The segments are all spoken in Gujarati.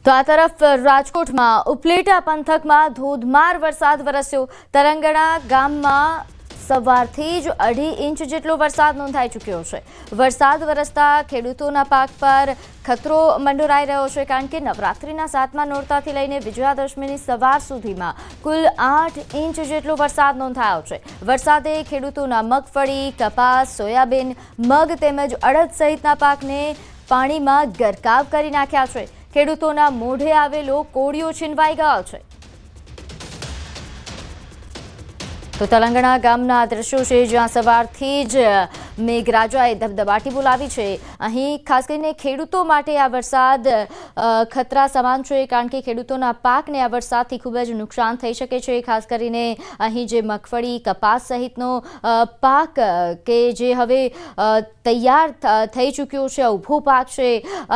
તો આ તરફ રાજકોટમાં ઉપલેટા પંથકમાં ધોધમાર વરસાદ વરસ્યો। તરંગણા ગામમાં સવારથી જ 2.5 ઇંચ જેટલો વરસાદ નોંધાઈ ચૂક્યો છે। વરસાદ વરસતા ખેડૂતોના પાક પર ખતરો મંડરાઈ રહ્યો છે, કારણ કે નવરાત્રિના 7મા નોરતાથી લઈને વિજયાદશમીની સવાર સુધીમાં કુલ 8 ઇંચ જેટલો વરસાદ નોંધાયો છે। વરસાદે ખેડૂતોના મગફળી, કપાસ, સોયાબીન, મગ તેમજ અડદ સહિતના પાકને પાણીમાં ગરકાવ કરી નાખ્યા છે। ખેડૂતોના મોઢે આવેલો કોળિયો છીનવાઈ ગયો છે। તો તલંગણા ગામના દ્રશ્યો છે, જ્યાં સવારથી જ મેઘરાજાએ ધબધબાટી બોલાવી છે। અહીં ખાસ કરીને ખેડૂતો માટે આ વરસાદ ખતરા સમાન છે, કારણ કે ખેડૂતોના પાકને આ વરસાદથી ખૂબ જ નુકસાન થઈ શકે છે। ખાસ કરીને અહીં જે મગફળી, કપાસ સહિતનો પાક કે જે હવે તૈયાર થઈ ચૂક્યો છે, ઊભો પાક છે,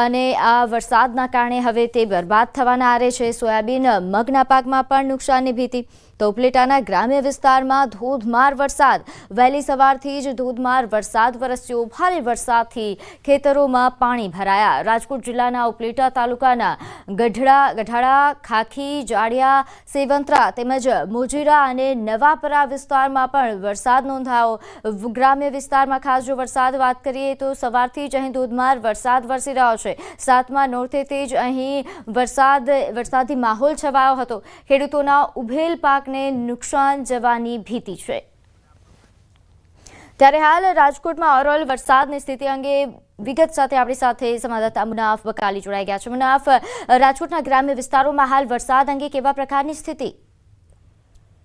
અને આ વરસાદના કારણે હવે તે બરબાદ થવાના આરે છે। સોયાબીન, મગના પાકમાં પણ નુકસાનની ભીતિ। તો ઉપલેટાના ગ્રામ્ય વિસ્તારમાં ધોધમાર વરસાદ, વહેલી સવારથી જ ધોધમાર વરસાદ વરસ્યો। ભારે વરસાદથી ખેતરોમાં પાણી ભરાયા। રાજકોટ જિલ્લાના ઉપલેટા તાલુકાના ગઢાળા, ખાખી, જાડિયા, સેવંત્રા તેમજ મોજીરા અને નવાપરા વિસ્તારમાં પણ વરસાદ નોંધાયો। ગ્રામ્ય વિસ્તારમાં ખાસ જો વરસાદ વાત કરીએ તો સવારથી જ અહીં ધોધમાર વરસાદ વરસી રહ્યો છે। 7મા નોરતેથી જ અહીં વરસાદી માહોલ છવાયો હતો। ખેડૂતોના ઉભેલ પાક નુકસાન જવાની ભીતિ છે। ત્યારે હાલ રાજકોટમાં ઓવરઓલ વરસાદની સ્થિતિ અંગે વિગત સાથે આપણી સાથે સંવાદદાતા મુનાફ બકાલી જોડાઈ ગયા છે। મુનાફ, રાજકોટના ગ્રામ્ય વિસ્તારોમાં હાલ વરસાદ અંગે કેવા પ્રકારની સ્થિતિ?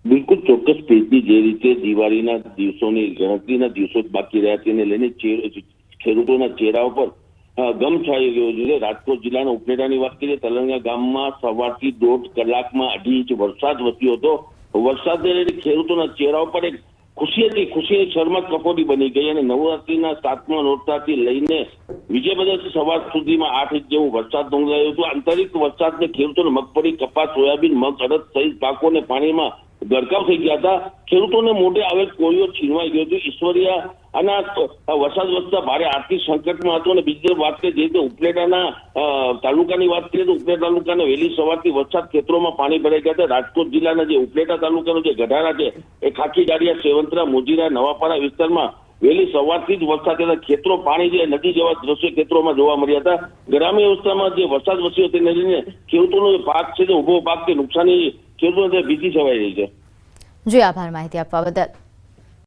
બિલકુલ ચોક્કસ પ્રીતિ, જે રીતે દિવાળીના દિવસોની ગણતરીના દિવસો બાકી રહ્યા તેને લઈને ખેડૂતોના ચહેરા પર ગમ છાઈ ગયો છે। રાજકોટ જિલ્લાના ઉપલેટાની વાત કરીએ, તલંગણા ગામમાં સવારથી 1.5 કલાકમાં 2.5 ઇંચ વરસાદ વરસ્યો હતો। વરસાદને લઈને ખેડૂતોના ચહેરા પર એક ખુશી હતી, ખુશીની શરમત કપોટી બની ગઈ। અને નવરાત્રીના 7મા નોરતાથી લઈને વિજયાદશમી સવાર સુધીમાં 8 ઇંચ જેવો વરસાદ નોંધાયો હતો। આંતરિક વરસાદને ખેડૂતોને મગફળી, કપાસ, સોયાબીન, મગ, અડદ સહિત પાકોને પાણીમાં ગરકાવ થઈ ગયા હતા। ખેડૂતોને મોઢે આવેલ કોળિયો છીનવાઈ ગયો હતો। ઈશ્વરીય અને વરસાદ વરસતા ભારે આર્થિક સંકટમાં હતો। અને બીજી વાત કરીએ, જે રીતે ઉપલેટાના તાલુકાની વાત કરીએ તો ઉપલેટા તાલુકાના વહેલી સવારથી વરસાદ ખેતરોમાં પાણી ભરાઈ ગયા હતા। રાજકોટ જિલ્લાના જે ઉપલેટા તાલુકાનો જે ગઢારા છે એ ખાખી, જાડિયા, સેવંત્રા, મોજીરા, નવાપરા વિસ્તારમાં વહેલી સવારથી જ વરસાદ થતા ખેતરો પાણી જે નદી જેવા દ્રશ્યો ખેતરોમાં જોવા મળ્યા હતા। ગ્રામ્ય વિસ્તારમાં જે વરસાદ વરસ્યો તેને લઈને ખેડૂતોનો પાક છે, જે ઉભો પાક કે નુકસાની ખેડૂતોને ભીતિ છવાઈ રહી છે। જી આભાર માહિતી આપવા બદલ।